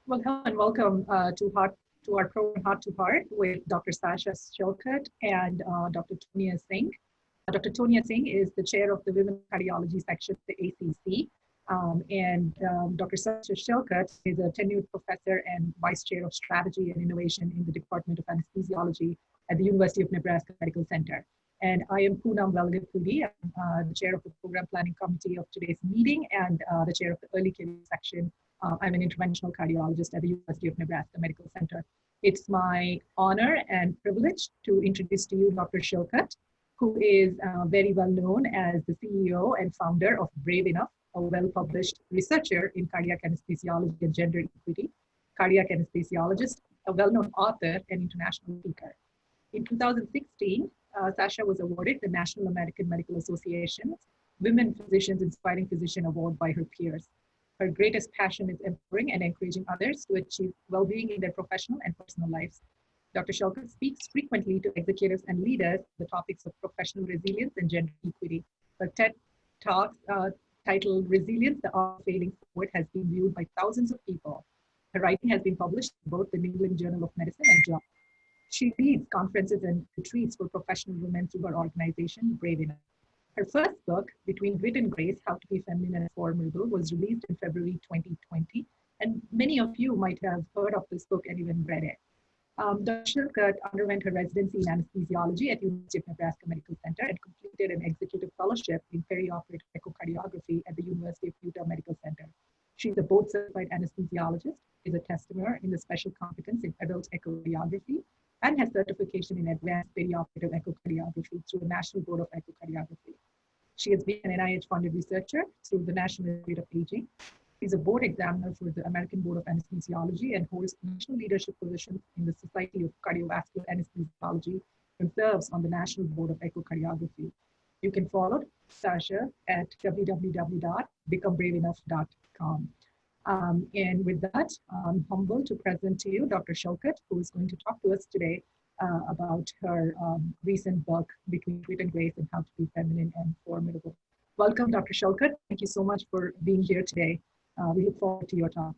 Well, hello and welcome to our program Heart2Heart with Dr. Sasha Shillcutt and Dr. Tonia Singh. Dr. Tonia Singh is the chair of the Women's Cardiology section of the ACC. Dr. Sasha Shillcutt is a tenured professor and vice chair of strategy and innovation in the Department of Anesthesiology at the University of Nebraska Medical Center. And I am Poonam Velgapudi. I'm the chair of the program planning committee of today's meeting and the chair of the early care section. I'm an interventional cardiologist at the University of Nebraska Medical Center. It's my honor and privilege to introduce to you Dr. Shillcutt, who is very well known as the CEO and founder of Brave Enough, a well-published researcher in cardiac anesthesiology and gender equity, cardiac anesthesiologist, a well-known author and international speaker. In 2016, Sasha was awarded the National American Medical Association's Women Physicians Inspiring Physician Award by her peers. Her greatest passion is empowering and encouraging others to achieve well-being in their professional and personal lives. Dr. Shillcutt speaks frequently to executives and leaders on the topics of professional resilience and gender equity. Her TED Talk titled Resilience, the Art of Failing Forward has been viewed by thousands of people. Her writing has been published in both the New England Journal of Medicine and JAMA. She leads conferences and retreats for professional women through her organization, Brave Enough. Her first book, Between Grit and Grace, How to Be Feminine and Formidable, was released in February 2020, and many of you might have heard of this book and even read it. Dr. Shillcutt underwent her residency in anesthesiology at University of Nebraska Medical Center and completed an executive fellowship in perioperative echocardiography at the University of Utah Medical Center. She's a board-certified anesthesiologist, is a testimer in the special competence in adult echocardiography, and has certification in advanced perioperative echocardiography through the National Board of Echocardiography. She has been an NIH-funded researcher through the National Institute of Aging. She's a board examiner for the American Board of Anesthesiology and holds national leadership positions in the Society of Cardiovascular Anesthesiology and serves on the National Board of Echocardiography. You can follow Sasha at www.becomebraveenough.com. And with that, I'm humbled to present to you Dr. Shillcutt, who is going to talk to us today about her recent book, Between Grit and Grace and How to Be Feminine and Formidable. Welcome, Dr. Shillcutt. Thank you so much for being here today. We look forward to your talk.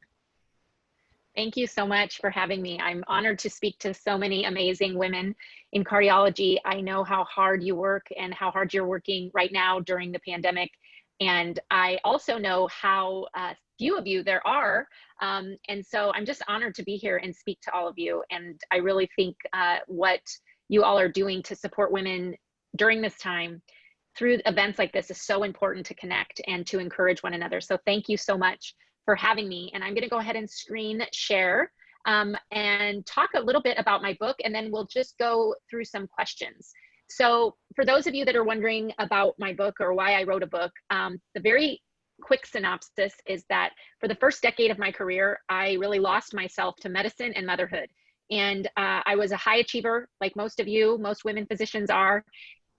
Thank you so much for having me. I'm honored to speak to so many amazing women in cardiology. I know how hard you work and how hard you're working right now during the pandemic. And I also know how few of you there are. And so I'm just honored to be here and speak to all of you. And I really think what you all are doing to support women during this time through events like this is so important to connect and to encourage one another. So thank you so much for having me. And I'm going to go ahead and screen share and talk a little bit about my book, and then we'll just go through some questions. So for those of you that are wondering about my book or why I wrote a book, the very quick synopsis is that for the first decade of my career, I really lost myself to medicine and motherhood. And I was a high achiever, like most of you, most women physicians are.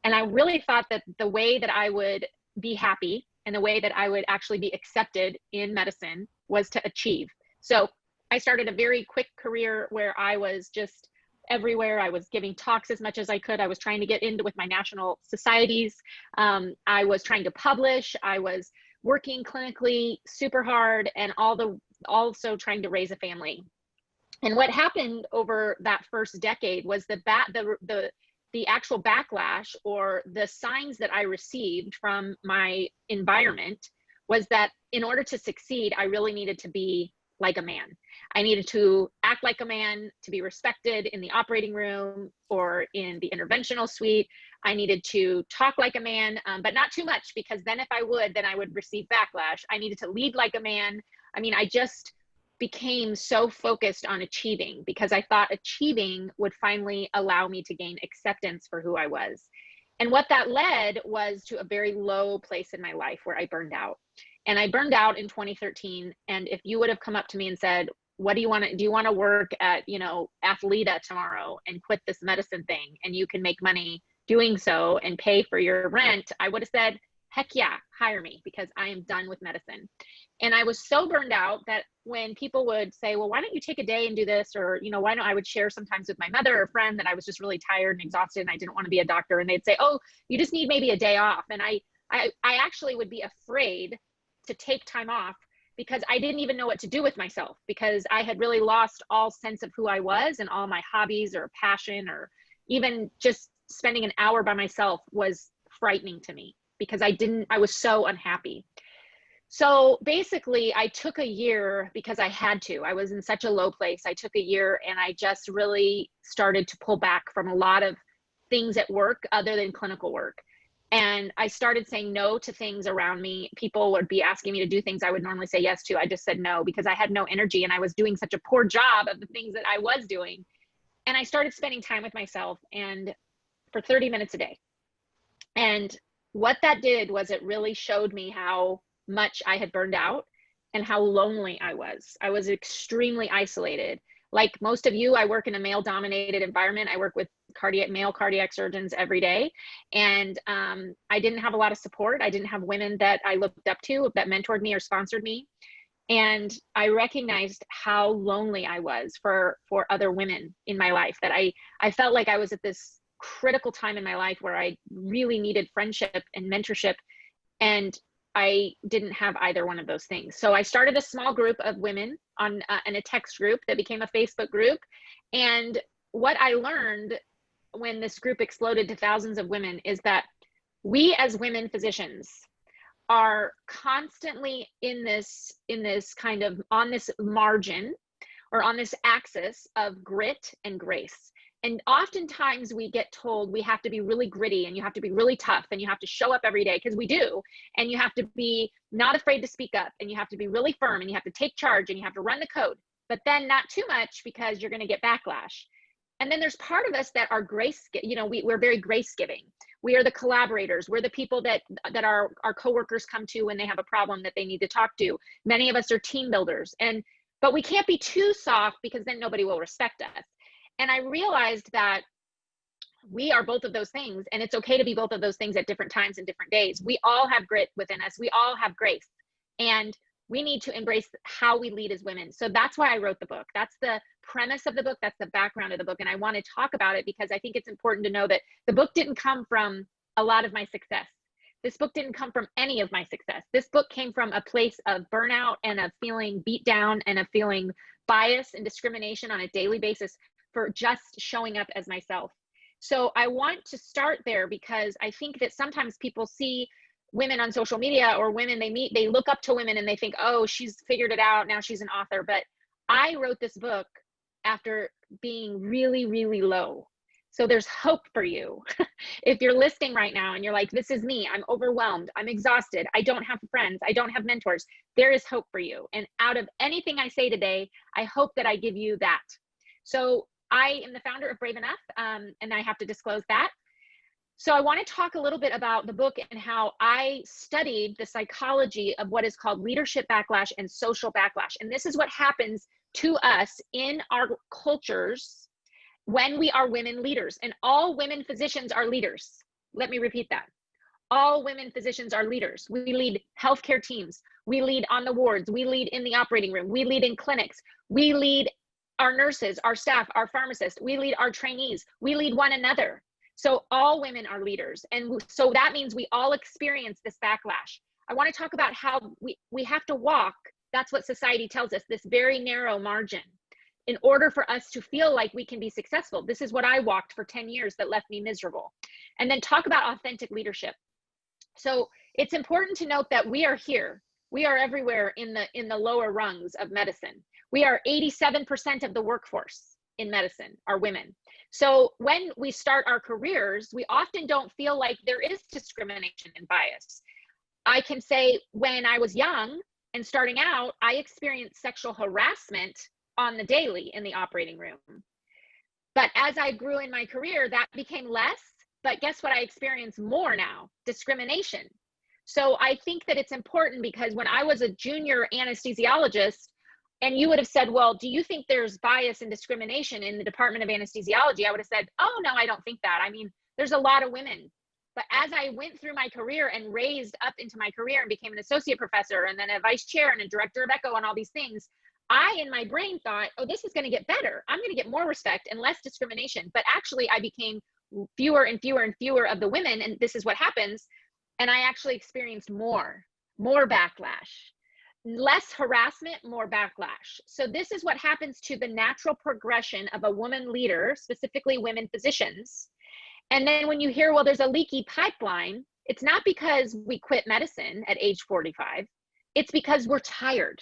And I really thought that the way that I would be happy and the way that I would actually be accepted in medicine was to achieve. So I started a very quick career where I was just everywhere. I was giving talks as much as I could. I was trying to get into with my national societies. I was trying to publish. I was working clinically super hard and also trying to raise a family. And what happened over that first decade was the actual backlash or the signs that I received from my environment was that in order to succeed, I really needed to be like a man. I needed to act like a man to be respected in the operating room or in the interventional suite. I needed to talk like a man, but not too much, because then if I would, then I would receive backlash. I needed to lead like a man. I mean, I just became so focused on achieving because I thought achieving would finally allow me to gain acceptance for who I was. And what that led was to a very low place in my life where I burned out. And I burned out in 2013. And if you would have come up to me and said, what do you want to work at, Athleta tomorrow and quit this medicine thing and you can make money doing so and pay for your rent, I would have said, heck yeah, hire me, because I am done with medicine. And I was so burned out that when people would say, well, why don't you take a day and do this? Or, why don't I would share sometimes with my mother or friend that I was just really tired and exhausted and I didn't want to be a doctor. And they'd say, oh, you just need maybe a day off. And I actually would be afraid to take time off because I didn't even know what to do with myself, because I had really lost all sense of who I was, and all my hobbies or passion, or even just spending an hour by myself was frightening to me, because I was so unhappy. So basically I took a year because I had to. I was in such a low place. I took a year and I just really started to pull back from a lot of things at work other than clinical work. And I started saying no to things around me. People would be asking me to do things I would normally say yes to. I just said no because I had no energy, and I was doing such a poor job of the things that I was doing. And I started spending time with myself, and for 30 minutes a day. And what that did was it really showed me how much I had burned out and how lonely I was. I was extremely isolated. Like most of you, I work in a male-dominated environment. I work with male cardiac surgeons every day. And I didn't have a lot of support. I didn't have women that I looked up to, that mentored me or sponsored me. And I recognized how lonely I was for other women in my life, that I felt like I was at this critical time in my life where I really needed friendship and mentorship. And I didn't have either one of those things. So I started a small group of women in a text group that became a Facebook group. And what I learned when this group exploded to thousands of women is that we as women physicians are constantly in this kind of on this margin or on this axis of grit and grace. And oftentimes we get told we have to be really gritty, and you have to be really tough, and you have to show up every day, because we do. And you have to be not afraid to speak up, and you have to be really firm, and you have to take charge, and you have to run the code, but then not too much, because you're going to get backlash. And then there's part of us that are grace, we're very grace giving. We are the collaborators. We're the people that our coworkers come to when they have a problem that they need to talk to. Many of us are team builders, but we can't be too soft, because then nobody will respect us. And I realized that we are both of those things, and it's okay to be both of those things at different times and different days. We all have grit within us. We all have grace, and we need to embrace how we lead as women. So that's why I wrote the book. That's the premise of the book. That's the background of the book. And I want to talk about it because I think it's important to know that the book didn't come from a lot of my success. This book didn't come from any of my success. This book came from a place of burnout and of feeling beat down and of feeling bias and discrimination on a daily basis for just showing up as myself. So I want to start there, because I think that sometimes people see women on social media or women they meet, they look up to women and they think, oh, she's figured it out, now she's an author. But I wrote this book after being really, really low. So there's hope for you. If you're listening right now and you're like, this is me, I'm overwhelmed, I'm exhausted, I don't have friends, I don't have mentors, there is hope for you. And out of anything I say today, I hope that I give you that. So I am the founder of Brave Enough, and I have to disclose that. So I want to talk a little bit about the book and how I studied the psychology of what is called leadership backlash and social backlash. And this is what happens to us in our cultures when we are women leaders. And all women physicians are leaders. Let me repeat that. All women physicians are leaders. We lead healthcare teams. We lead on the wards. We lead in the operating room. We lead in clinics. We lead our nurses, our staff, our pharmacists. We lead our trainees. We lead one another. So all women are leaders. And so that means we all experience this backlash. I want to talk about how we have to walk, that's what society tells us, this very narrow margin, in order for us to feel like we can be successful. This is what I walked for 10 years that left me miserable. And then talk about authentic leadership. So it's important to note that we are here. We are everywhere in the lower rungs of medicine. We are 87% of the workforce in medicine are women. So when we start our careers, we often don't feel like there is discrimination and bias. I can say when I was young and starting out, I experienced sexual harassment on the daily in the operating room. But as I grew in my career, that became less. But guess what? I experience more now, discrimination. So I think that it's important, because when I was a junior anesthesiologist, and you would have said, well, do you think there's bias and discrimination in the Department of Anesthesiology? I would have said, oh, no, I don't think that. I mean, there's a lot of women. But as I went through my career and raised up into my career and became an associate professor and then a vice chair and a director of echo and all these things, I, in my brain, thought, oh, this is going to get better. I'm going to get more respect and less discrimination. But actually, I became fewer and fewer and fewer of the women. And this is what happens. And I actually experienced more backlash. less harassment, more backlash. So this is what happens to the natural progression of a woman leader, specifically women physicians. And then when you hear, well, there's a leaky pipeline, it's not because we quit medicine at age 45. It's because we're tired.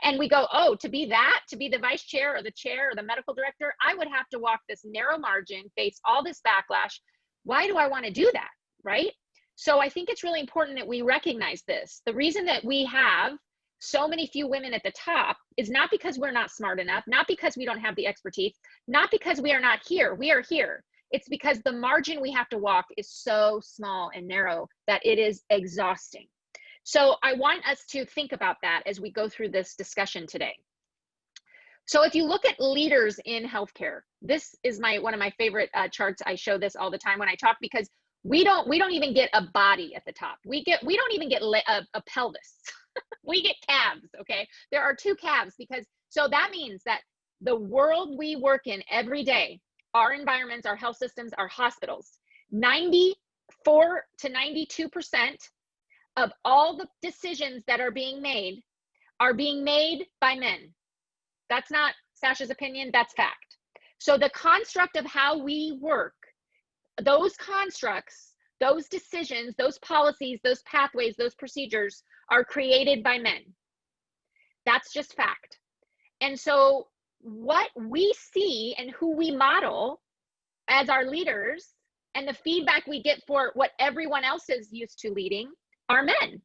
And we go, oh, to be the vice chair or the chair or the medical director, I would have to walk this narrow margin, face all this backlash. Why do I want to do that, right? So I think it's really important that we recognize this. The reason that we have so many few women at the top is not because we're not smart enough, not because we don't have the expertise, not because we are not here. We are here. It's because the margin we have to walk is so small and narrow that it is exhausting. So I want us to think about that as we go through this discussion today. So if you look at leaders in healthcare, this is one of my favorite charts. I show this all the time when I talk, because we don't even get a body at the top. We don't even get a pelvis. We get calves. Okay, there are 2 calves, because so that means that the world we work in every day, our environments, our health systems, our hospitals, 94 to 92% of all the decisions that are being made by men. That's not Sasha's opinion, that's fact. So the construct of how we work, those constructs, those decisions, those policies, those pathways, those procedures are created by men. That's just fact. And so what we see and who we model as our leaders and the feedback we get for what everyone else is used to leading are men.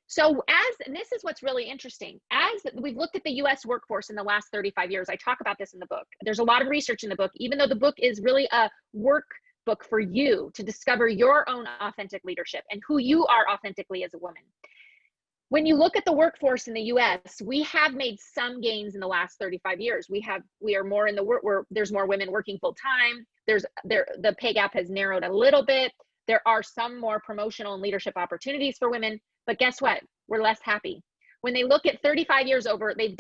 So and this is what's really interesting, as we've looked at the US workforce in the last 35 years, I talk about this in the book. There's a lot of research in the book, even though the book is really a workbook for you to discover your own authentic leadership and who you are authentically as a woman. When you look at the workforce in the US, we have made some gains in the last 35 years. We are more in the work where there's more women working full time. The pay gap has narrowed a little bit. There are some more promotional and leadership opportunities for women, but guess what? We're less happy. When they look at 35 years over, they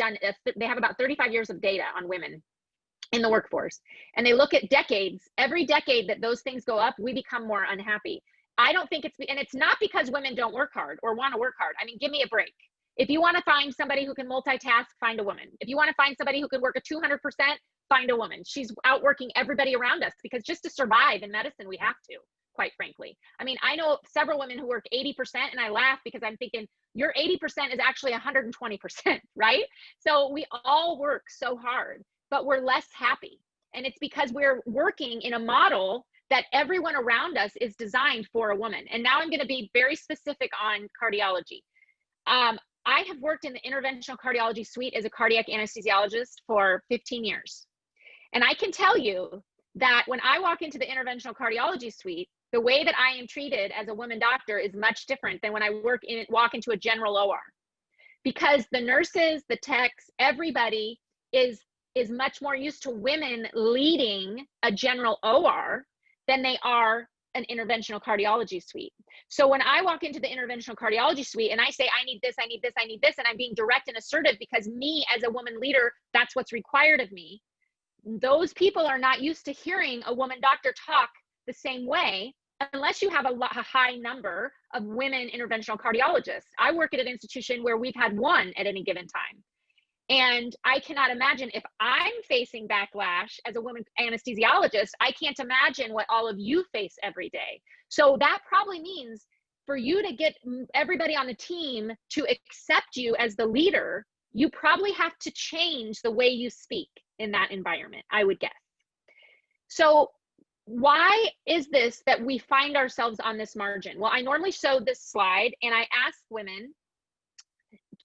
have about 35 years of data on women in the workforce. And they look at decades, every decade that those things go up, we become more unhappy. I don't think and it's not because women don't work hard or want to work hard. I mean, give me a break. If you want to find somebody who can multitask, find a woman. If you want to find somebody who can work at 200%, find a woman. She's outworking everybody around us, because just to survive in medicine, we have to. Quite frankly. I mean, I know several women who work 80%, and I laugh because I'm thinking your 80% is actually 120%, right? So we all work so hard, but we're less happy. And it's because we're working in a model that everyone around us is designed for a woman. And now I'm going to be very specific on cardiology. I have worked in the interventional cardiology suite as a cardiac anesthesiologist for 15 years. And I can tell you that when I walk into the interventional cardiology suite, the way that I am treated as a woman doctor is much different than when I walk into a general OR, because the nurses, the techs, everybody is much more used to women leading a general OR than they are an interventional cardiology suite. So when I walk into the interventional cardiology suite and I say, I need this, I need this, I need this, and I'm being direct and assertive because me as a woman leader, that's what's required of me. Those people are not used to hearing a woman doctor talk the same way, unless you have a high number of women interventional cardiologists. I work at an institution where we've had one at any given time. And I cannot imagine, if I'm facing backlash as a woman anesthesiologist, I can't imagine what all of you face every day. So that probably means for you to get everybody on the team to accept you as the leader, you probably have to change the way you speak in that environment, I would guess. So why is this that we find ourselves on this margin? Well, I normally show this slide and I ask women,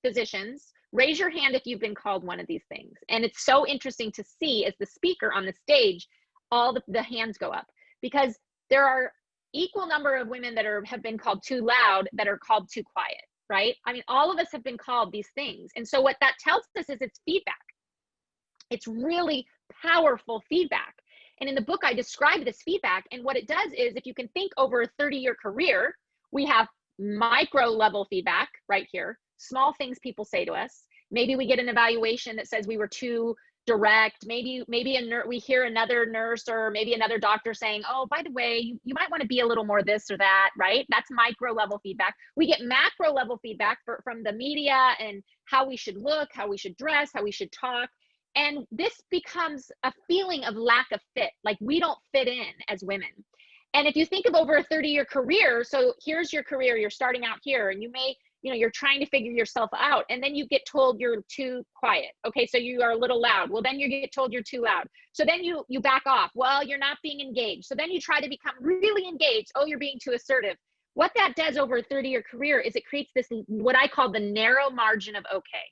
physicians, raise your hand if you've been called one of these things. And it's so interesting to see as the speaker on the stage, all the hands go up, because there are equal number of women that have been called too loud, that are called too quiet, right? I mean, all of us have been called these things. And so what that tells us is it's feedback. It's really powerful feedback. And in the book, I describe this feedback. And what it does is, if you can think over a 30-year career, we have micro level feedback right here, small things people say to us. Maybe we get an evaluation that says we were too direct. Maybe we hear another nurse or maybe another doctor saying, oh, by the way, you might want to be a little more this or that, right? That's micro level feedback. We get macro level feedback from the media and how we should look, how we should dress, how we should talk. And this becomes a feeling of lack of fit, like we don't fit in as women. And if you think of over a 30-year career, so here's your career, you're starting out here, and you may, you're trying to figure yourself out, and then you get told you're too quiet. Okay, so you are a little loud. Well, then you get told you're too loud. So then you back off. Well, you're not being engaged. So then you try to become really engaged. Oh, you're being too assertive. What that does over a 30-year career is it creates this, what I call the narrow margin of okay.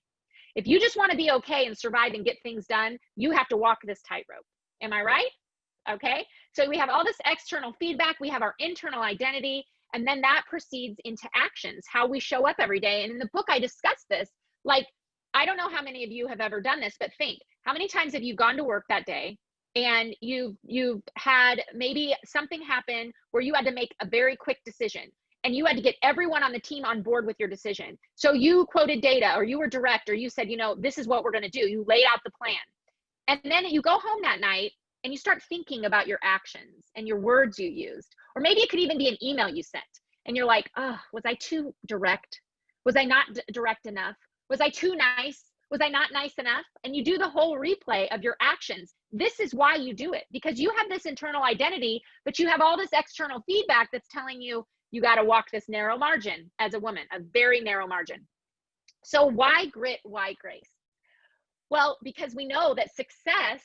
If you just want to be okay and survive and get things done, you have to walk this tightrope. Am I right? Okay, so we have all this external feedback, we have our internal identity, and then that proceeds into actions, how we show up every day. And in the book, I discuss this. Like, I don't know how many of you have ever done this, but think, how many times have you gone to work that day and you've had maybe something happen where you had to make a very quick decision and you had to get everyone on the team on board with your decision. So you quoted data, or you were direct, or you said, this is what we're going to do. You laid out the plan. And then you go home that night and you start thinking about your actions and your words you used. Or maybe it could even be an email you sent. And you're like, oh, was I too direct? Was I not direct enough? Was I too nice? Was I not nice enough? And you do the whole replay of your actions. This is why you do it, because you have this internal identity, but you have all this external feedback that's telling you, you got to walk this narrow margin as a woman, a very narrow margin. So why grit? Why grace? Well, because we know that success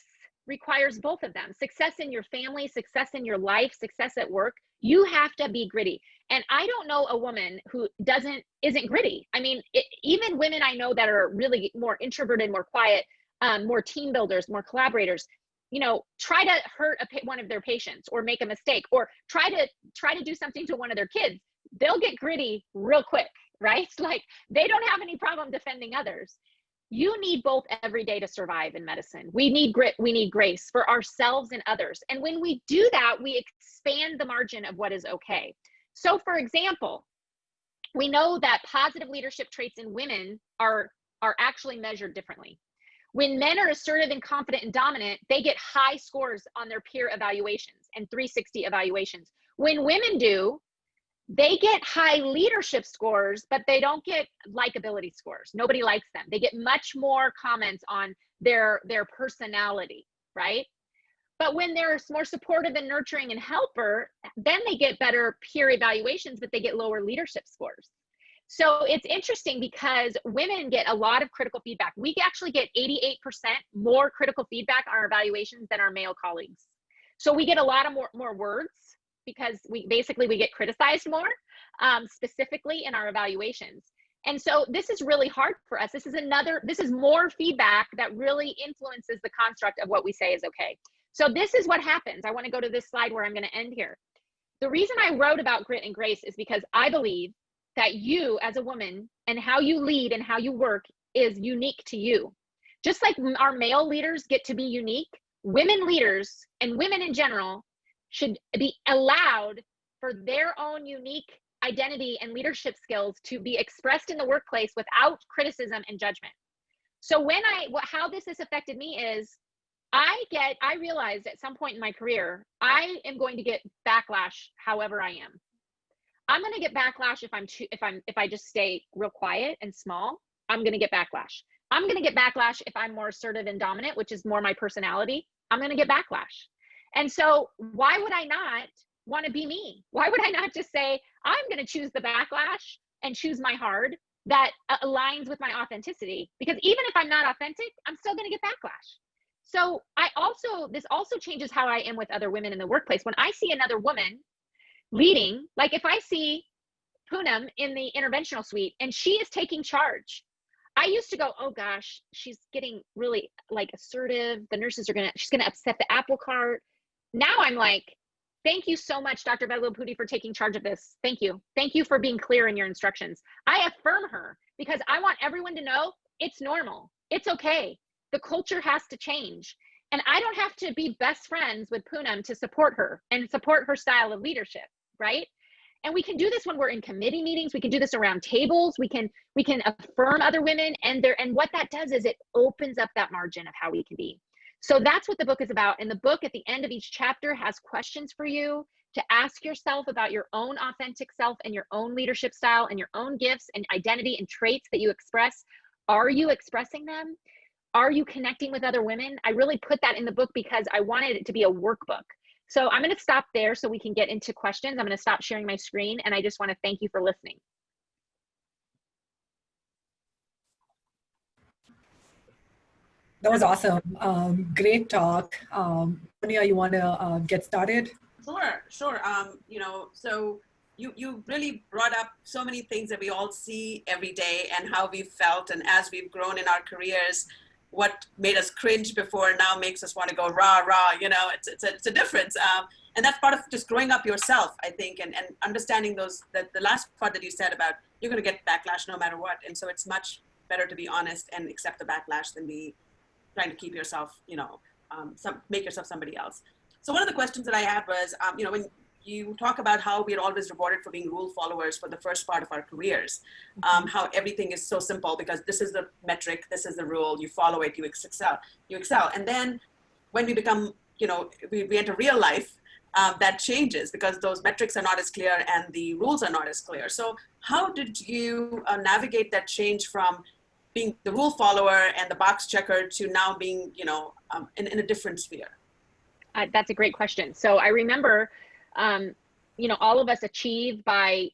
requires both of them. Success in your family, success in your life, success at work. You have to be gritty. And I don't know a woman who isn't gritty. I mean, even women I know that are really more introverted, more quiet, more team builders, more collaborators, try to hurt one of their patients or make a mistake, or try to do something to one of their kids. They'll get gritty real quick, right? Like, they don't have any problem defending others. You need both every day to survive in medicine. We need grit, we need grace for ourselves and others. And when we do that, we expand the margin of what is okay. So for example, we know that positive leadership traits in women are actually measured differently. When men are assertive and confident and dominant, they get high scores on their peer evaluations and 360 evaluations. When women do, they get high leadership scores, but they don't get likability scores. Nobody likes them. They get much more comments on their personality, right? But when they're more supportive and nurturing and helper, then they get better peer evaluations, but they get lower leadership scores. So it's interesting because women get a lot of critical feedback. We actually get 88% more critical feedback on our evaluations than our male colleagues. So we get a lot of more words, because we get criticized more, specifically in our evaluations. And so this is really hard for us. This is more feedback that really influences the construct of what we say is okay. So this is what happens. I want to go to this slide where I'm going to end here. The reason I wrote about grit and grace is because I believe that you as a woman and how you lead and how you work is unique to you. Just like our male leaders get to be unique, women leaders and women in general should be allowed for their own unique identity and leadership skills to be expressed in the workplace without criticism and judgment. So how this has affected me is I realized at some point in my career, I am going to get backlash however I am. I'm going to get backlash if I just stay real quiet and small. I'm going to get backlash. I'm going to get backlash if I'm more assertive and dominant, which is more my personality. I'm going to get backlash. And so why would I not want to be me? Why would I not just say, I'm going to choose the backlash and choose my hard that aligns with my authenticity? Because even if I'm not authentic, I'm still going to get backlash. So this also changes how I am with other women in the workplace. When I see another woman leading, like if I see Poonam in the interventional suite and she is taking charge, I used to go, oh gosh, she's getting really like assertive. The nurses she's going to upset the apple cart. Now I'm like, thank you so much, Dr. Veglopudi, for taking charge of this. Thank you. Thank you for being clear in your instructions. I affirm her because I want everyone to know it's normal. It's okay. The culture has to change. And I don't have to be best friends with Poonam to support her and support her style of leadership, right? And we can do this when we're in committee meetings. We can do this around tables. We can affirm other women, and what that does is it opens up that margin of how we can be. So that's what the book is about. And the book at the end of each chapter has questions for you to ask yourself about your own authentic self and your own leadership style and your own gifts and identity and traits that you express. Are you expressing them? Are you connecting with other women? I really put that in the book because I wanted it to be a workbook. So I'm going to stop there so we can get into questions. I'm going to stop sharing my screen, and I just want to thank you for listening. That was awesome. Great talk. Sonia, you want to get started? Sure. You know, so you really brought up so many things that we all see every day and how we've felt, and as we've grown in our careers, what made us cringe before now makes us want to go rah rah. You know, it's a difference, and that's part of just growing up yourself, I think, and understanding that the last part that you said about you're going to get backlash no matter what, and so it's much better to be honest and accept the backlash than be trying to keep yourself, you know, make yourself somebody else. So one of the questions that I had was, you know, when you talk about how we're always rewarded for being rule followers for the first part of our careers, how everything is so simple because this is the metric, this is the rule, you follow it, you excel. And then when we become, you know, we enter real life, that changes because those metrics are not as clear and the rules are not as clear. So how did you navigate that change from being the rule follower and the box checker to now being, you know, in a different sphere? That's a great question. So I remember, you know, all of us achieve by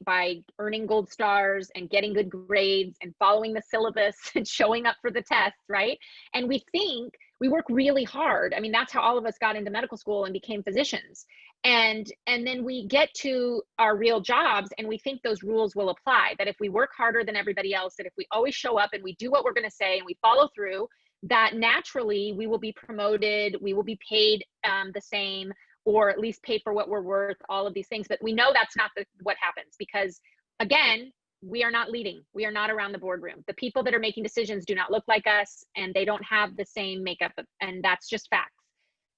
earning gold stars and getting good grades and following the syllabus and showing up for the tests, right? And we think we work really hard. I mean, that's how all of us got into medical school and became physicians. And then we get to our real jobs and we think those rules will apply, that if we work harder than everybody else, that if we always show up and we do what we're going to say and we follow through, that naturally we will be promoted, we will be paid the same, or at least paid for what we're worth, all of these things. But we know that's not what happens because, again, we are not leading. We are not around the boardroom. The people that are making decisions do not look like us, and they don't have the same makeup, and that's just facts.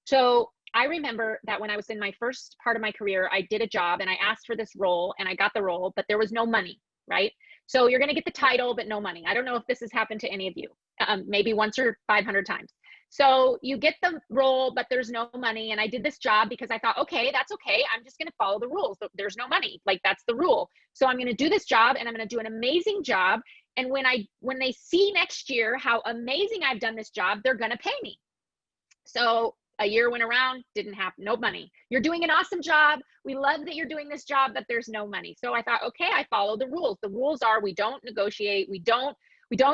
So I remember that when I was in my first part of my career, I did a job and I asked for this role and I got the role, but there was no money, right? So you're going to get the title, but no money. I don't know if this has happened to any of you, maybe once or 500 times. So you get the role, but there's no money. And I did this job because I thought, okay, that's okay. I'm just going to follow the rules. There's no money. Like, that's the rule. So I'm going to do this job and I'm going to do an amazing job. And when they see next year how amazing I've done this job, they're going to pay me. So a year went around, didn't have no money. You're doing an awesome job. We love that you're doing this job, but there's no money. So I thought, okay, I follow the rules. The rules are we don't negotiate. We don't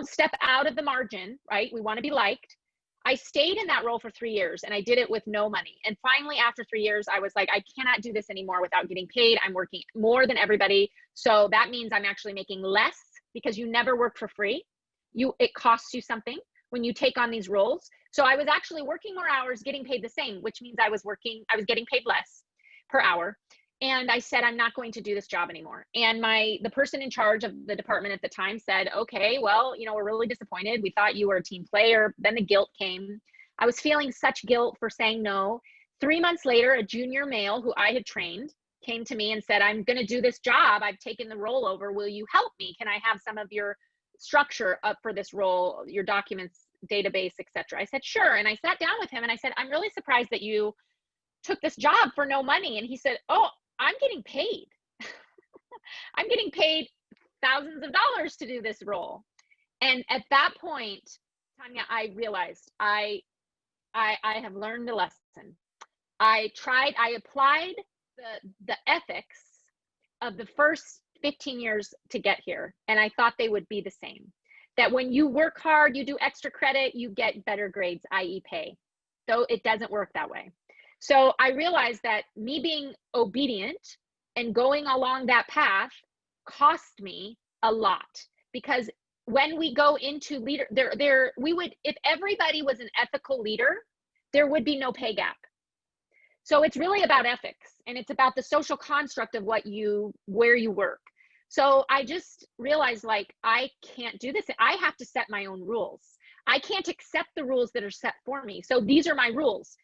step out of the margin, right? We want to be liked. I stayed in that role for 3 years and I did it with no money. And finally, after 3 years, I was like, I cannot do this anymore without getting paid. I'm working more than everybody. So that means I'm actually making less because you never work for free. It costs you something when you take on these roles. So I was actually working more hours, getting paid the same, which means I was getting paid less per hour. And I said, I'm not going to do this job anymore. And the person in charge of the department at the time said, okay, well, we're really disappointed. We thought you were a team player. Then the guilt came. I was feeling such guilt for saying no. 3 months later, a junior male who I had trained came to me and said, I'm going to do this job. I've taken the role over. Will you help me? Can I have some of your structure up for this role, your documents, database, etc.? I said, sure. And I sat down with him and I said, I'm really surprised that you took this job for no money. And he said, oh, I'm getting paid. I'm getting paid thousands of dollars to do this role. And at that point, Tanya, I realized I have learned a lesson. I applied the ethics of the first 15 years to get here. And I thought they would be the same. That when you work hard, you do extra credit, you get better grades, i.e. pay. Though it doesn't work that way. So I realized that me being obedient and going along that path cost me a lot, because when we go into leader, if everybody was an ethical leader, there would be no pay gap. So it's really about ethics, and it's about the social construct of where you work. So I just realized, like, I can't do this. I have to set my own rules. I can't accept the rules that are set for me. So these are my rules.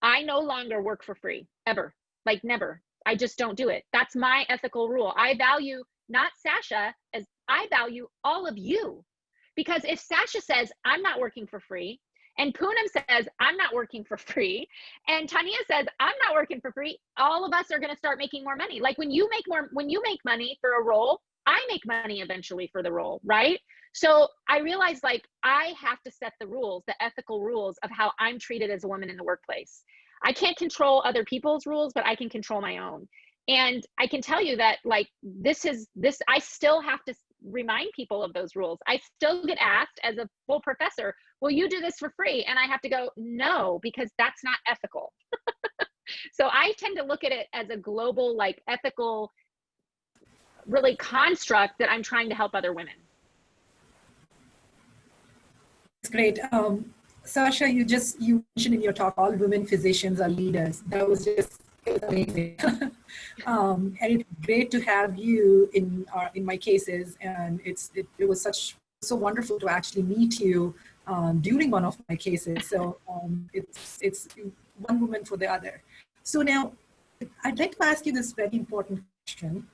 I no longer work for free, ever, like never. I just don't do it. That's my ethical rule. I value not Sasha, as I value all of you. Because if Sasha says, I'm not working for free, and Poonam says, I'm not working for free, and Tania says, I'm not working for free, all of us are going to start making more money. Like when you make money for a role, I make money eventually for the role, right? So I realized like I have to set the rules, the ethical rules of how I'm treated as a woman in the workplace. I can't control other people's rules, but I can control my own. And I can tell you that like I still have to remind people of those rules. I still get asked as a full professor, will you do this for free? And I have to go, no, because that's not ethical. So I tend to look at it as a global, like ethical, really construct that I'm trying to help other women. It's great. Sasha, you mentioned in your talk, all women physicians are leaders. That was just amazing. And it's great to have you in my cases. And it was so wonderful to actually meet you during one of my cases. So it's one woman for the other. So now I'd like to ask you this very important question.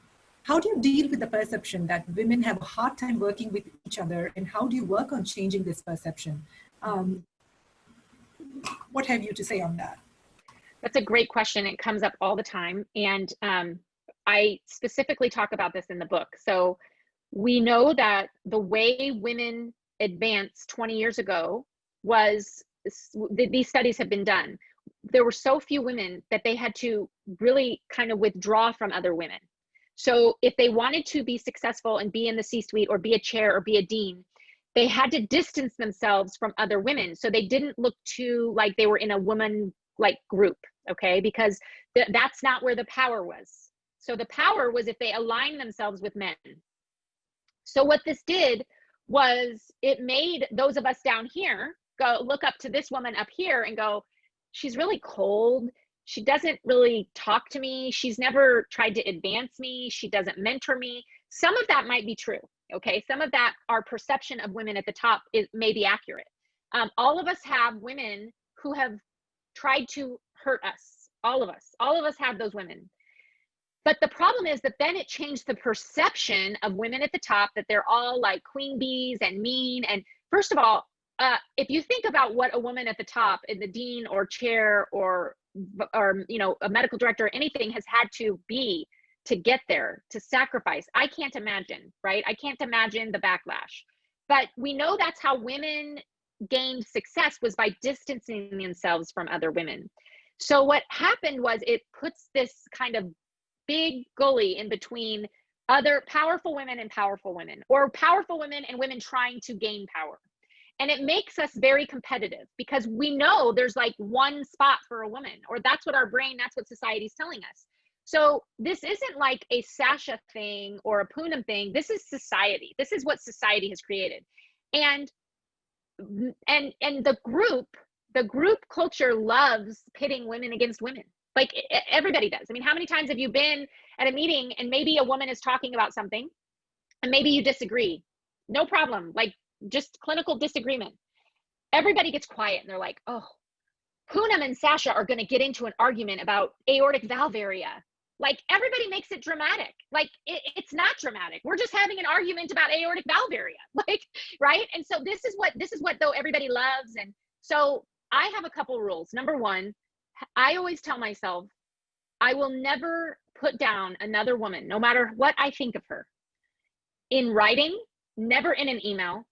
How do you deal with the perception that women have a hard time working with each other, and how do you work on changing this perception? What have you to say on that? That's a great question. It comes up all the time. And I specifically talk about this in the book. So we know that the way women advanced 20 years ago was, these studies have been done. There were so few women that they had to really kind of withdraw from other women. So if they wanted to be successful and be in the C-suite or be a chair or be a dean, they had to distance themselves from other women. So they didn't look too like they were in a woman like group, okay? Because that's not where the power was. So the power was if they aligned themselves with men. So what this did was it made those of us down here go look up to this woman up here and go, she's really cold. She doesn't really talk to me. She's never tried to advance me. She doesn't mentor me. Some of that might be true, okay? Some of that, our perception of women at the top may be accurate. All of us have women who have tried to hurt us. All of us have those women. But the problem is that then it changed the perception of women at the top, that they're all like queen bees and mean. And first of all, if you think about what a woman at the top, in the dean or chair or you know, a medical director or anything has had to be to get there, to sacrifice, I can't imagine, right? I can't imagine the backlash. But we know that's how women gained success, was by distancing themselves from other women. So what happened was it puts this kind of big gully in between other powerful women and powerful women, or powerful women and women trying to gain power. And it makes us very competitive because we know there's like one spot for a woman, or that's what our brain, that's what society's telling us. So this isn't like a Sasha thing or a Poonam thing. This is society. This is what society has created. And the group culture loves pitting women against women. Like everybody does. I mean, how many times have you been at a meeting and maybe a woman is talking about something and maybe you disagree? No problem. Like just clinical disagreement. Everybody gets quiet and they're like, oh, Poonam and Sasha are going to get into an argument about aortic valve area. Like everybody makes it dramatic. Like it's not dramatic. We're just having an argument about aortic valve area. Like, right? And so this is what though everybody loves. And so I have a couple rules. Number one, I always tell myself, I will never put down another woman, no matter what I think of her, in writing, never in an email,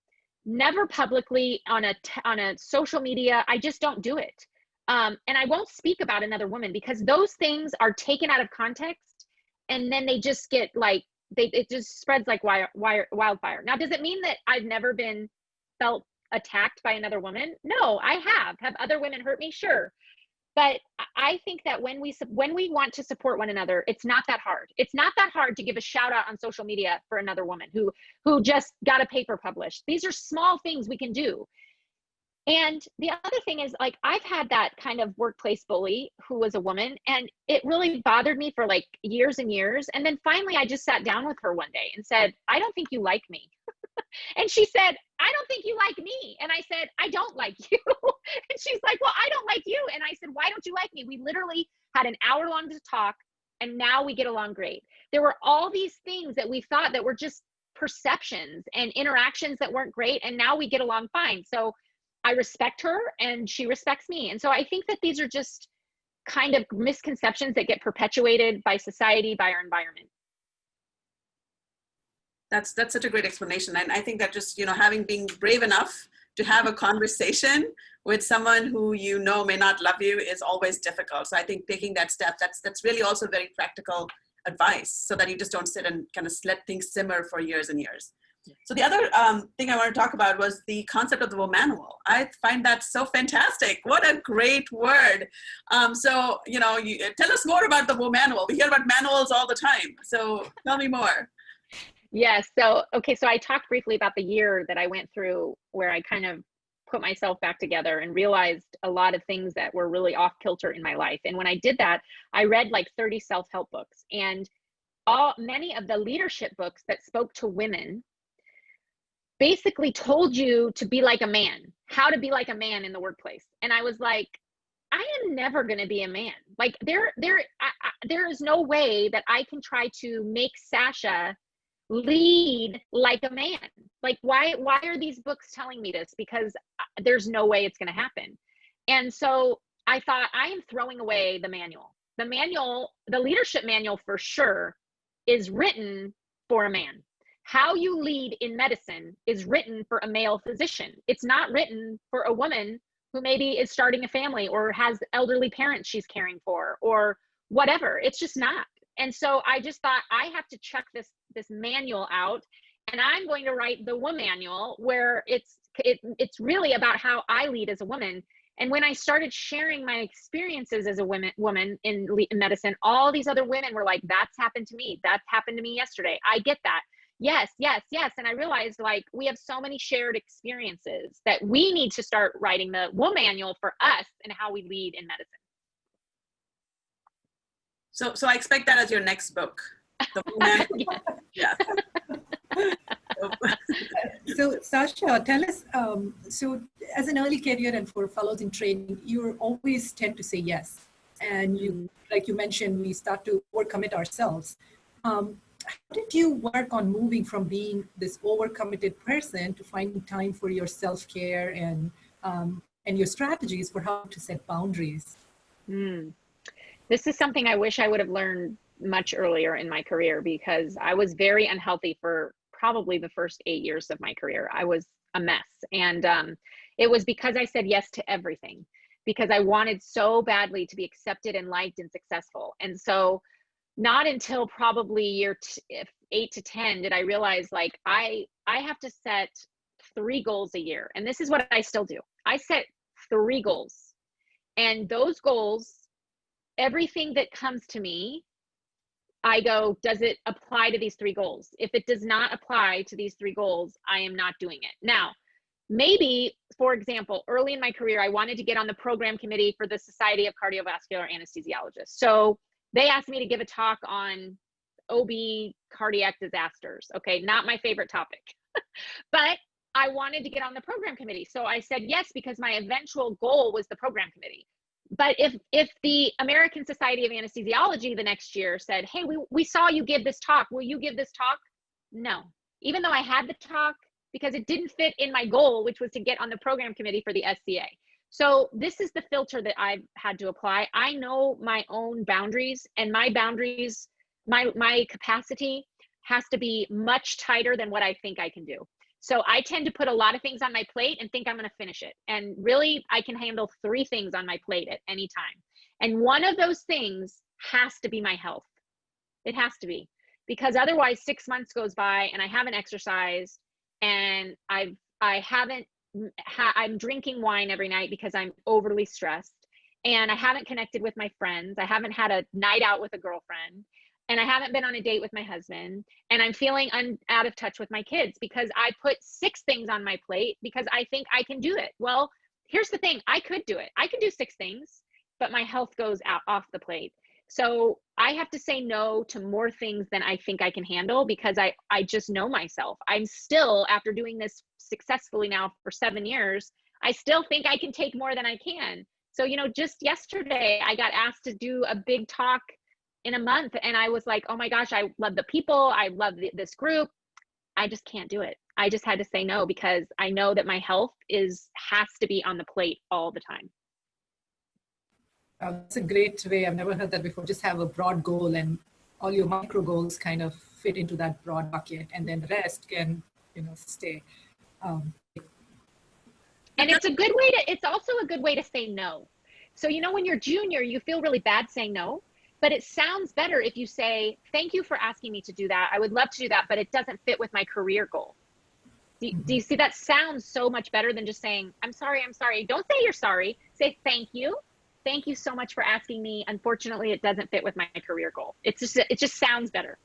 never publicly on a social media. I just don't do it. And I won't speak about another woman because those things are taken out of context and then they just get like, it just spreads like wildfire. Now, does it mean that I've never felt attacked by another woman? No, I have. Have other women hurt me? Sure. But I think that when we want to support one another, it's not that hard. It's not that hard to give a shout out on social media for another woman who just got a paper published. These are small things we can do. And the other thing is, like, I've had that kind of workplace bully who was a woman, and it really bothered me for like years and years. And then finally I just sat down with her one day and said, I don't think you like me. And she said, I don't think you like me. And I said, I don't like you. And she's like, well, I don't like you. And I said, why don't you like me? We literally had an hour-long talk. and now we get along great. There were all these things that we thought that were just perceptions and interactions that weren't great, and now we get along fine. So I respect her and she respects me. And so I think that these are just kind of misconceptions that get perpetuated by society, by our environment. That's such a great explanation. And I think that just, being brave enough to have a conversation with someone who may not love you is always difficult. So I think taking that step, that's really also very practical advice, so that you just don't sit and kind of let things simmer for years and years. So the other thing I want to talk about was the concept of the womanual. I find that so fantastic. What a great word. So, tell us more about the womanual. We hear about manuals all the time. So tell me more. Yes. So I talked briefly about the year that I went through where I kind of put myself back together and realized a lot of things that were really off kilter in my life. And when I did that, I read like 30 self-help books, and many of the leadership books that spoke to women basically told you to be like a man, how to be like a man in the workplace. And I was like, I am never going to be a man. Like there is no way that I can try to make Sasha lead like a man. Like why are these books telling me this? Because there's no way it's going to happen. And so I thought, I am throwing away the manual. The leadership manual for sure is written for a man. How you lead in medicine is written for a male physician. It's not written for a woman who maybe is starting a family or has elderly parents she's caring for or whatever. It's just not. And so I just thought, I have to check this manual out, and I'm going to write the womanual, where it's really about how I lead as a woman. And when I started sharing my experiences as a woman in medicine, all these other women were like, that's happened to me. That happened to me yesterday. I get that. Yes, yes, yes. And I realized, like, we have so many shared experiences that we need to start writing the womanual for us and how we lead in medicine. So I expect that as your next book. The womanual. Yes. Yeah. So Sasha, tell us, so as an early career and for fellows in training, you always tend to say yes. And you, like you mentioned, we start to overcommit ourselves. How did you work on moving from being this overcommitted person to finding time for your self-care and your strategies for how to set boundaries? This is something I wish I would have learned much earlier in my career, because I was very unhealthy for probably the first 8 years of my career. I was a mess. And it was because I said yes to everything, because I wanted so badly to be accepted and liked and successful. And so not until probably year 8 to 10 did I realize, like, I have to set 3 goals a year. And this is what I still do. I set 3 goals, and those goals, everything that comes to me, I go, does it apply to these 3 goals? If it does not apply to these 3 goals, I am not doing it. Now, maybe, for example, early in my career, I wanted to get on the program committee for the Society of Cardiovascular Anesthesiologists. So they asked me to give a talk on OB cardiac disasters. Okay, not my favorite topic, but I wanted to get on the program committee. So I said yes, because my eventual goal was the program committee. But if the American Society of Anesthesiology the next year said, hey, we saw you give this talk, will you give this talk? No, even though I had the talk, because it didn't fit in my goal, which was to get on the program committee for the SCA. So this is the filter that I've had to apply. I know my own boundaries, and my boundaries, my capacity has to be much tighter than what I think I can do. So I tend to put a lot of things on my plate and think I'm going to finish it. And really, I can handle 3 things on my plate at any time. And one of those things has to be my health. It has to be, because otherwise 6 months goes by and I haven't exercised, and I'm drinking wine every night because I'm overly stressed, and I haven't connected with my friends. I haven't had a night out with a girlfriend, and I haven't been on a date with my husband, and I'm feeling out of touch with my kids because I put 6 things on my plate because I think I can do it. Well, here's the thing. I could do it. I could do 6 things, but my health goes off the plate. So I have to say no to more things than I think I can handle, because I just know myself. I'm still, after doing this successfully now for 7 years, I still think I can take more than I can. So, just yesterday I got asked to do a big talk in a month. And I was like, oh my gosh, I love the people. I love this group. I just can't do it. I just had to say no, because I know that my health has to be on the plate all the time. That's a great way. I've never heard that before. Just have a broad goal, and all your micro goals kind of fit into that broad bucket, and then the rest can, stay. And it's also a good way to say no. So, when you're junior, you feel really bad saying no, but it sounds better if you say, thank you for asking me to do that. I would love to do that, but it doesn't fit with my career goal. Do you see, that sounds so much better than just saying, I'm sorry. Don't say you're sorry. Say, thank you. Thank you so much for asking me. Unfortunately, it doesn't fit with my career goal. It just sounds better.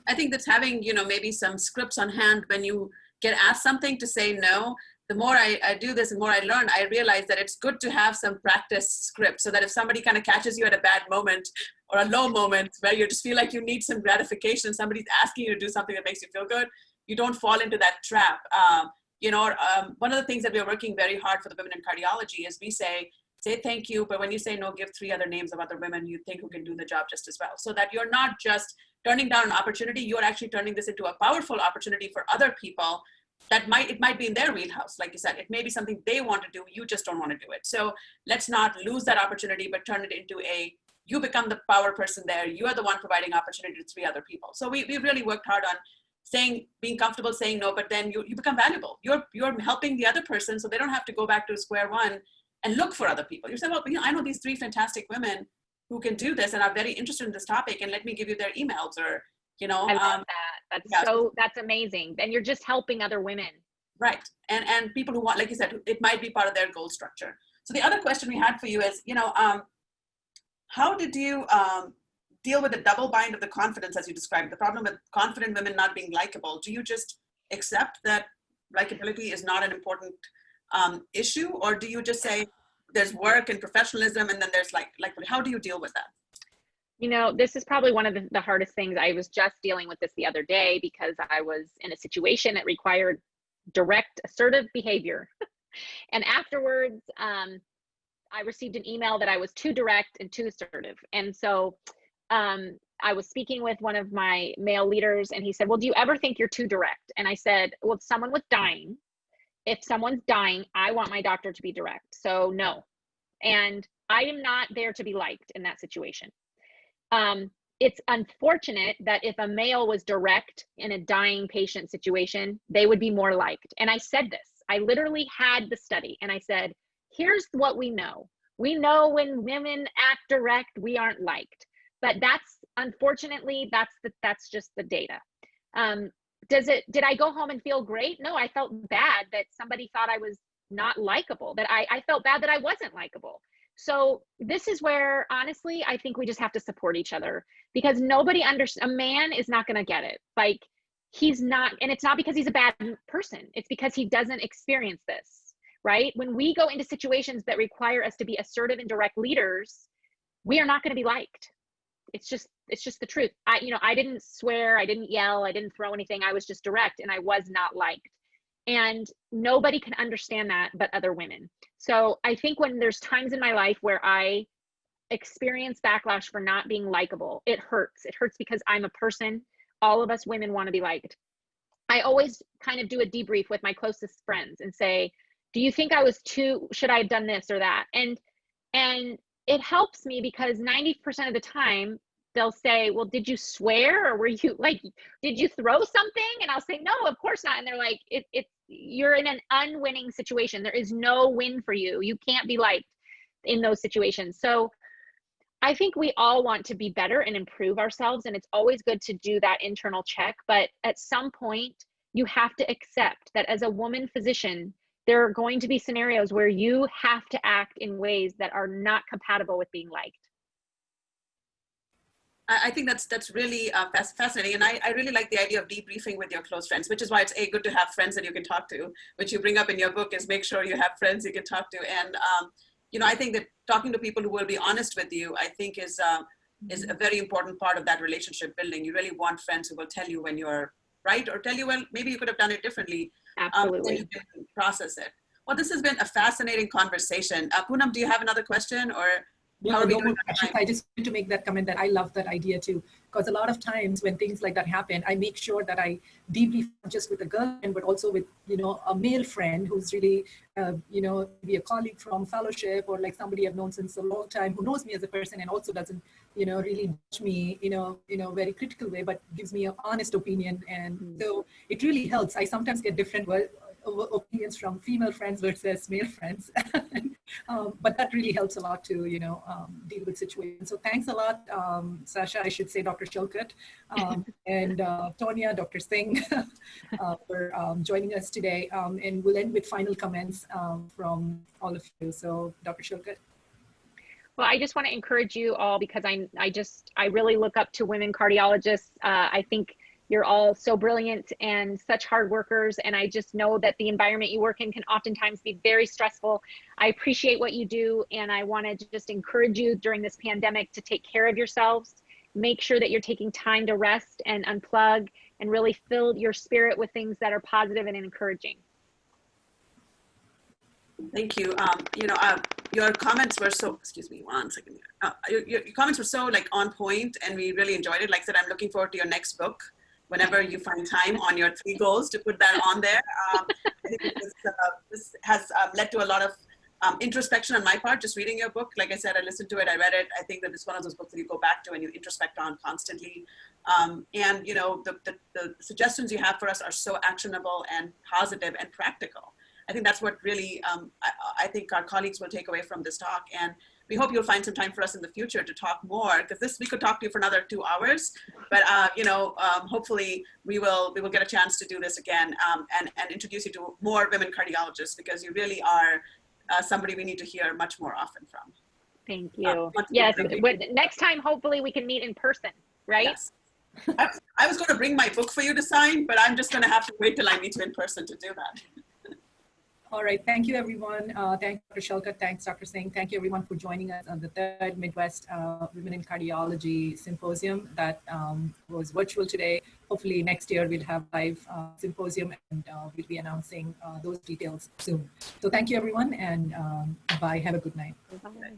I think that's having, maybe some scripts on hand when you get asked something to say no. The more I do this, the more I learn, I realize that it's good to have some practice script, so that if somebody kind of catches you at a bad moment or a low moment where you just feel like you need some gratification, somebody's asking you to do something that makes you feel good, you don't fall into that trap. One of the things that we're working very hard for the women in cardiology is we say thank you, but when you say no, give 3 other names of other women you think who can do the job just as well. So that you're not just turning down an opportunity, you're actually turning this into a powerful opportunity for other people. It might be in their wheelhouse, like you said. It may be something they want to do, you just don't want to do it. So let's not lose that opportunity, but turn it into you become the power person there. You are the one providing opportunity to 3 other people. So we really worked hard on being comfortable saying no, but then you become valuable. You're helping the other person, so they don't have to go back to square one and look for other people. You say, well, I know these 3 fantastic women who can do this and are very interested in this topic, and let me give you their emails, or I love that. That's amazing. And you're just helping other women. Right. And people who want, like you said, it might be part of their goal structure. So the other question we had for you is, how did you deal with the double bind of the confidence, as you described, the problem with confident women not being likable? Do you just accept that likability is not an important issue, or do you just say there's work and professionalism, and then there's how do you deal with that? This is probably one of the hardest things. I was just dealing with this the other day because I was in a situation that required direct, assertive behavior. And afterwards, I received an email that I was too direct and too assertive. And so I was speaking with one of my male leaders, and he said, well, do you ever think you're too direct? And I said, well, if someone's dying, I want my doctor to be direct. So no. And I am not there to be liked in that situation. It's unfortunate that if a male was direct in a dying patient situation, they would be more liked. And I said this, I literally had the study, and I said, here's what we know. We know when women act direct, we aren't liked, but unfortunately, that's just the data. Did I go home and feel great? No, I felt bad that somebody thought I was not likable, that I felt bad that I wasn't likable. So this is where, honestly, I think we just have to support each other, because a man is not going to get it. He's not, and it's not because he's a bad person. It's because he doesn't experience this, right? When we go into situations that require us to be assertive and direct leaders, we are not going to be liked. It's just the truth. I didn't swear, I didn't yell, I didn't throw anything. I was just direct, and I was not liked. And nobody can understand that but other women. So I think when there's times in my life where I experience backlash for not being likable, it hurts. It hurts because I'm a person. All of us women want to be liked. I always kind of do a debrief with my closest friends and say, do you think should I have done this or that? And it helps me, because 90% of the time they'll say, well, did you swear, or were you did you throw something? And I'll say, no, of course not. And they're like, you're in an unwinning situation. There is no win for you. You can't be liked in those situations. So I think we all want to be better and improve ourselves. And it's always good to do that internal check. But at some point, you have to accept that as a woman physician, there are going to be scenarios where you have to act in ways that are not compatible with being liked. I think that's really fascinating. And I really like the idea of debriefing with your close friends, which is why it's good to have friends that you can talk to, which you bring up in your book, is make sure you have friends you can talk to. And, I think that talking to people who will be honest with you, I think is a very important part of that relationship building. You really want friends who will tell you when you're right, or tell you, well, maybe you could have done it differently. Absolutely. Then you can process it. Well, this has been a fascinating conversation. Poonam, do you have another question, or? How are we no doing more on questions. time? I just want to make that comment that I love that idea too, because a lot of times when things like that happen, I make sure that I debrief not just with a girlfriend, but also with, you know, a male friend who's really, you know, maybe a colleague from fellowship or like somebody I've known since a long time who knows me as a person and also doesn't, you know, really judge me, you know, very critical way, but gives me an honest opinion. And so it really helps. I sometimes get different opinions from female friends versus male friends. But that really helps a lot to, you know, deal with situations. So thanks a lot, Sasha, I should say Dr. Shillcutt, and Tonya, Dr. Singh, for joining us today. And we'll end with final comments from all of you. So Dr. Shillcutt. Well, I just want to encourage you all because I really look up to women cardiologists. I think you're all so brilliant and such hard workers. And I just know that the environment you work in can oftentimes be very stressful. I appreciate what you do. And I want to just encourage you during this pandemic to take care of yourselves. Make sure that you're taking time to rest and unplug and really fill your spirit with things that are positive and encouraging. Thank you. You know, your comments were so, excuse me, one second. Your comments were so like on point and we really enjoyed it. Like I said, I'm looking forward to your next book whenever you find time on your 3 goals to put that on there. I think this has led to a lot of introspection on my part, just reading your book. Like I said, I listened to it, I read it. I think that it's one of those books that you go back to and you introspect on constantly. And you know, the suggestions you have for us are so actionable and positive and practical. I think that's what really, I think our colleagues will take away from this talk. And we hope you'll find some time for us in the future to talk more, because we could talk to you for another 2 hours, but you know, hopefully we will get a chance to do this again and introduce you to more women cardiologists, because you really are somebody we need to hear much more often from. Thank you. Yes, next time, hopefully we can meet in person, right? Yes. I was going to bring my book for you to sign, but I'm just going to have to wait till I meet you in person to do that. All right, thank you everyone. Thanks Dr. Shillcutt, thanks Dr. Singh. Thank you everyone for joining us on the 3rd Midwest Women in Cardiology Symposium that was virtual today. Hopefully next year we'll have live symposium and we'll be announcing those details soon. So thank you everyone and bye, have a good night. Bye.